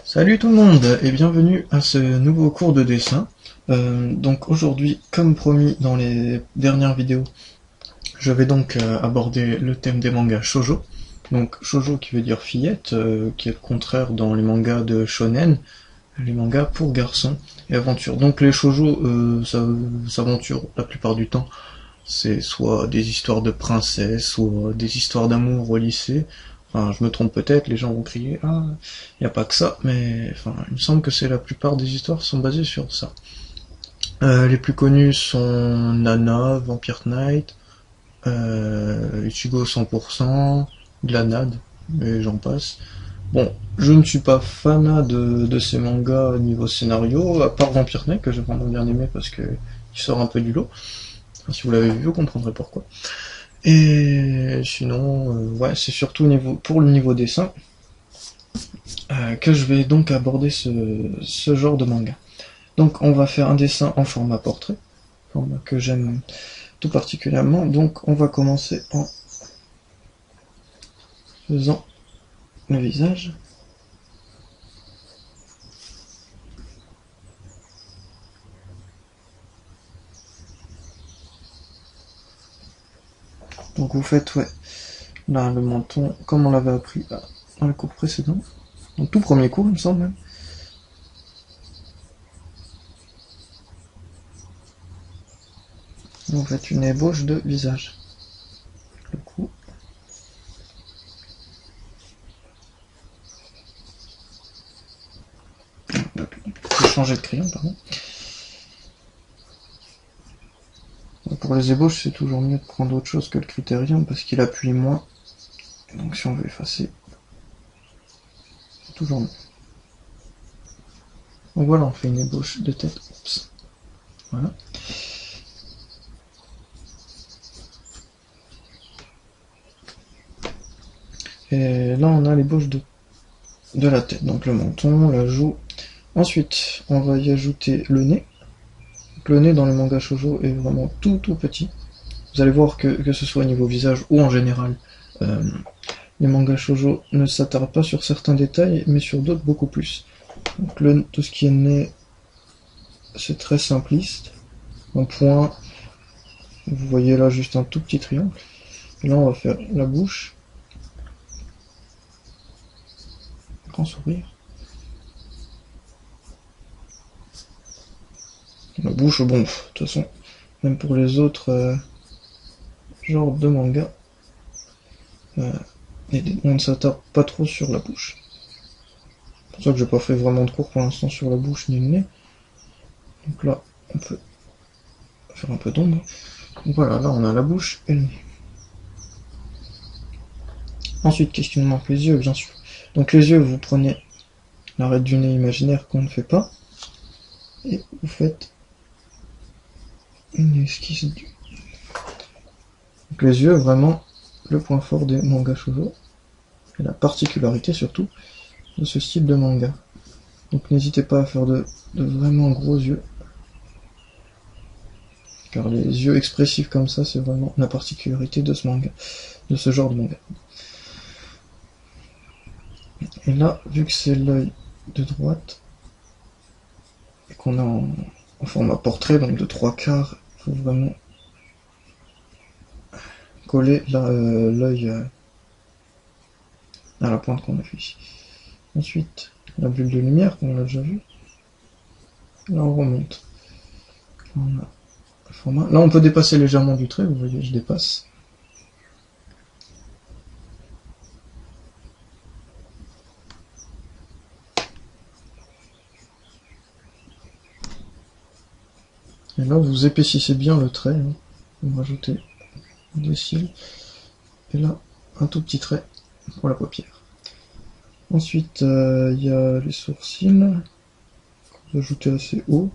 Salut tout le monde et bienvenue à ce nouveau cours de dessin. Donc aujourd'hui, comme promis dans les dernières vidéos, je vais donc aborder le thème des mangas shoujo. Donc shoujo qui veut dire fillette, qui est le contraire dans les mangas de shonen, les mangas pour garçons et aventure. Donc les shoujo s'aventurent la plupart du temps. C'est soit des histoires de princesses, ou des histoires d'amour au lycée. Enfin, je me trompe peut-être, les gens vont crier « Ah, il n'y a pas que ça », mais enfin, il me semble que c'est la plupart des histoires sont basées sur ça. Les plus connus sont Nana, Vampire Knight, Ichigo 100%, Glanade, et j'en passe. Bon, je ne suis pas fanat de ces mangas niveau scénario, à part Vampire Knight, que j'ai vraiment bien aimé parce que il sort un peu du lot. Enfin, si vous l'avez vu, vous comprendrez pourquoi. Et sinon, ouais, c'est surtout pour le niveau dessin que je vais donc aborder ce genre de manga. Donc on va faire un dessin en format portrait, format que j'aime tout particulièrement. Donc on va commencer en faisant le visage. Donc vous faites, ouais, là le menton, comme on l'avait appris dans le cours précédent, dans le tout premier cours il me semble même. Vous faites une ébauche de visage. Le cou. Je vais changer de crayon, pardon. Pour les ébauches, c'est toujours mieux de prendre autre chose que le Critérium parce qu'il appuie moins. Donc si on veut effacer, c'est toujours mieux. Donc voilà, on fait une ébauche de tête. Oups. Voilà. Et là, on a l'ébauche de la tête. Donc le menton, la joue. Ensuite, on va y ajouter le nez. Donc, le nez dans le manga shoujo est vraiment tout petit. Vous allez voir que ce soit au niveau visage ou en général, les mangas shoujo ne s'attardent pas sur certains détails, mais sur d'autres beaucoup plus. Donc tout ce qui est nez, c'est très simpliste. Un point, vous voyez là juste un tout petit triangle. Et là on va faire la bouche. Grand sourire. La bouche, bon, de toute façon, même pour les autres genres de mangas, on ne s'attarde pas trop sur la bouche. C'est pour ça que j'ai pas fait vraiment de cours pour l'instant sur la bouche ni le nez. Donc là, on peut faire un peu d'ombre. Donc voilà, là on a la bouche et le nez. Ensuite, qu'est-ce qui nous manque? Les yeux, bien sûr. Donc les yeux, vous prenez l'arête du nez imaginaire qu'on ne fait pas, et vous faites une esquisse du... Donc les yeux, vraiment, le point fort des mangas shoujo, et la particularité surtout de ce style de manga. Donc n'hésitez pas à faire de vraiment gros yeux, car les yeux expressifs comme ça, c'est vraiment la particularité de ce manga, de ce genre de manga. Et là, vu que c'est l'œil de droite, et qu'on est en format portrait, donc de 3/4, il faut vraiment coller l'œil à la pointe qu'on a fait ici. Ensuite, la bulle de lumière, qu'on a déjà vu. Là, on remonte. On a le format. Là, on peut dépasser légèrement du trait, vous voyez, je dépasse. Et là, vous épaississez bien le trait. Hein. Vous rajoutez des cils. Et là, un tout petit trait pour la paupière. Ensuite, il y a les sourcils. Vous ajoutez assez haut.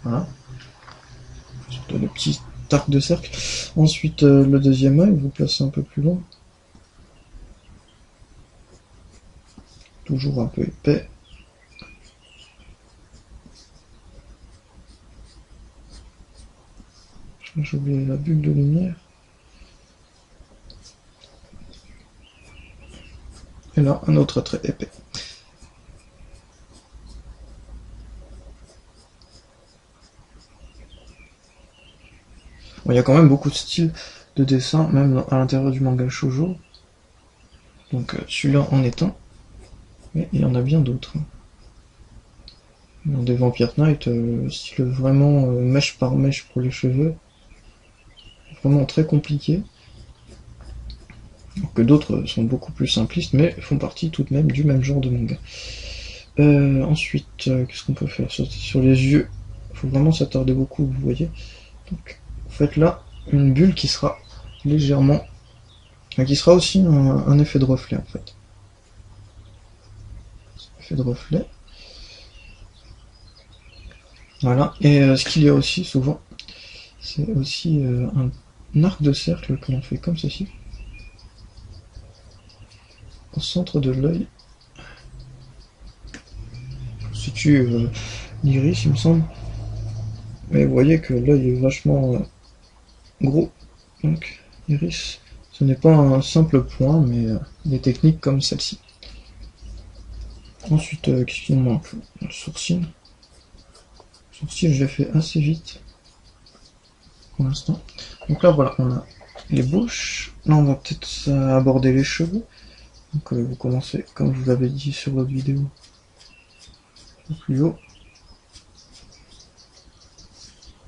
Voilà. Ensuite, le petit arc de cercle. Ensuite, le deuxième œil, vous placez un peu plus loin. Toujours un peu épais. J'ai oublié la bulle de lumière. Et là, un autre trait épais. Bon, il y a quand même beaucoup de styles de dessin, même à l'intérieur du manga shoujo. Donc celui-là en est un. Mais il y en a bien d'autres. Dans des Vampire Knight, style vraiment mèche par mèche pour les cheveux. Vraiment très compliqué. Alors que d'autres sont beaucoup plus simplistes, mais font partie tout de même du même genre de manga. Ensuite, qu'est-ce qu'on peut faire sur les yeux? Il faut vraiment s'attarder beaucoup, vous voyez. Donc, vous faites là une bulle qui sera légèrement... qui sera aussi un effet de reflet, en fait. Effet de reflet. Voilà. Et ce qu'il y a aussi, souvent, c'est aussi un arc de cercle que l'on fait comme ceci. Au centre de l'œil. On situe l'iris, il me semble. Mais vous voyez que l'œil est vachement gros. Donc, iris, ce n'est pas un simple point, mais des techniques comme celle-ci. Ensuite, qu'est-ce qu'il nous manque? Le sourcil. Le sourcil, je l'ai fait assez vite. Pour l'instant. Donc là, voilà, on a les bouches. Là, on va peut-être aborder les cheveux. Donc, vous commencez, comme je vous l'avais dit sur l'autre vidéo, plus haut.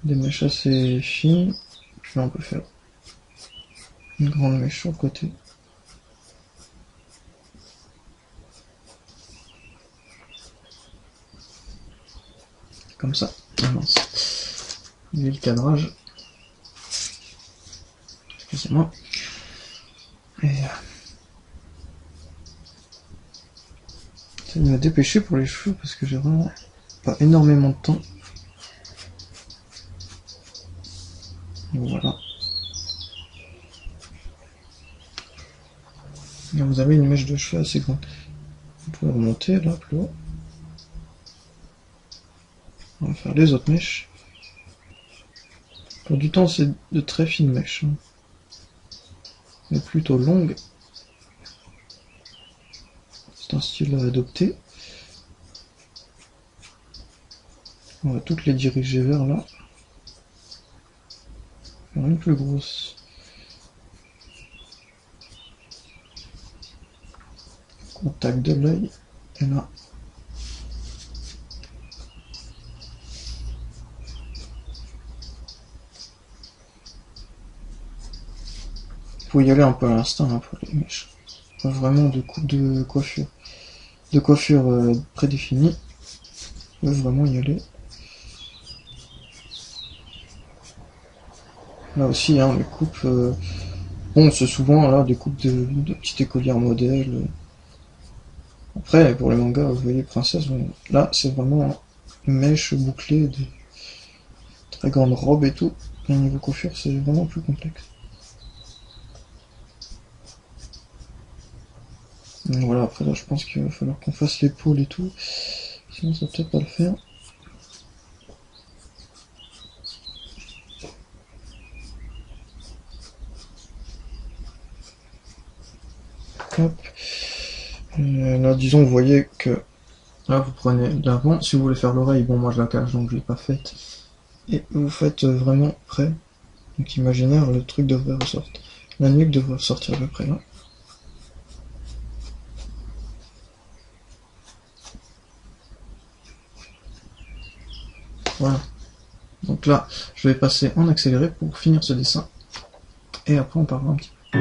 Des mèches assez fines. Puis là, on peut faire une grande mèche sur le côté. Comme ça. Ah mince. Il y a le cadrage. Excusez-moi. Et ça me dépêcher pour les cheveux parce que j'ai vraiment pas énormément de temps. Voilà. Là, vous avez une mèche de cheveux assez grande. Vous pouvez remonter là plus haut. On va faire les autres mèches. Pour du temps, c'est de très fines mèches. Hein. Mais plutôt longues. C'est un style à adopter. On va toutes les diriger vers là. Faire une plus grosse. Contact de l'œil. Et là. Faut y aller un peu à l'instinct hein, pour les mèches. Pas vraiment de coupe de coiffure. De coiffure prédéfinie. Faut vraiment y aller. Là aussi, hein, les coupes... bon, c'est souvent là des coupes de petites écolières modèles. Après, pour les mangas, vous voyez, princesse, bon, là, c'est vraiment une mèche bouclée, des très grandes robes et tout. Et niveau coiffure, c'est vraiment plus complexe. Donc voilà, après là, je pense qu'il va falloir qu'on fasse l'épaule et tout. Sinon, ça va peut-être pas le faire. Hop. Là, disons, vous voyez que là, vous prenez l'avant. Si vous voulez faire l'oreille, bon, moi je la cache, donc je l'ai pas faite. Et vous faites vraiment près. Donc imaginaire, le truc devrait ressortir. La nuque devrait ressortir à peu près là. Voilà. Donc là, je vais passer en accéléré pour finir ce dessin. Et après, on parlera un petit peu.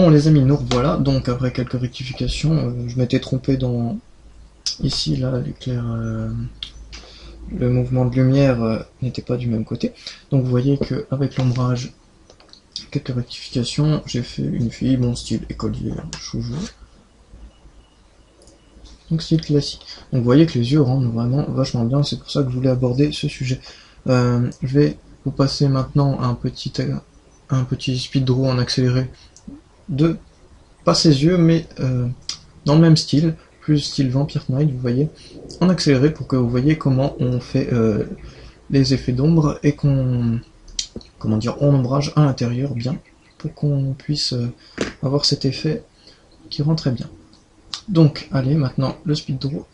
Bon les amis, nous revoilà, donc après quelques rectifications, je m'étais trompé dans... Ici, là, l'éclair, le mouvement de lumière n'était pas du même côté. Donc vous voyez qu'avec l'ombrage, quelques rectifications, j'ai fait une fille, bon style écolier, shoujo. Donc style classique. Donc vous voyez que les yeux rendent vraiment vachement bien, c'est pour ça que je voulais aborder ce sujet. Je vais vous passer maintenant un petit speed draw en accéléré de, pas ses yeux, mais dans le même style, plus style Vampire Knight, vous voyez, en accéléré pour que vous voyez comment on fait les effets d'ombre et qu'on, comment dire, on ombrage à l'intérieur bien, pour qu'on puisse avoir cet effet qui rend très bien. Donc, allez, maintenant le speed draw.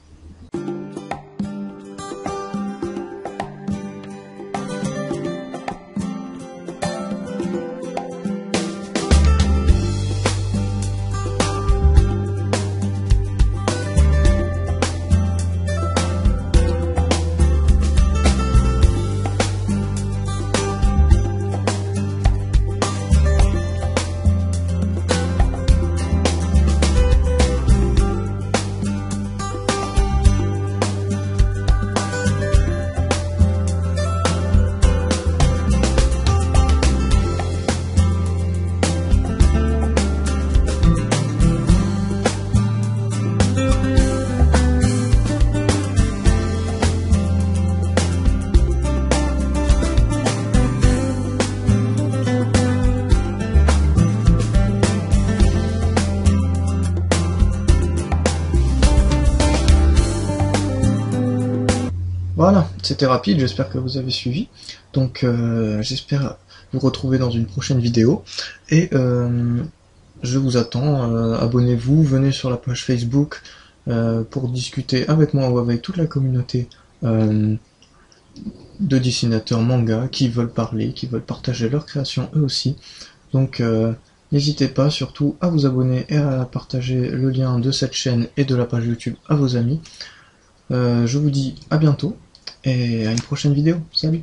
Voilà, c'était rapide, j'espère que vous avez suivi. Donc j'espère vous retrouver dans une prochaine vidéo. Et je vous attends, abonnez-vous, venez sur la page Facebook pour discuter avec moi ou avec toute la communauté de dessinateurs manga qui veulent parler, qui veulent partager leur création eux aussi. Donc n'hésitez pas surtout à vous abonner et à partager le lien de cette chaîne et de la page YouTube à vos amis. Je vous dis à bientôt et à une prochaine vidéo. Salut!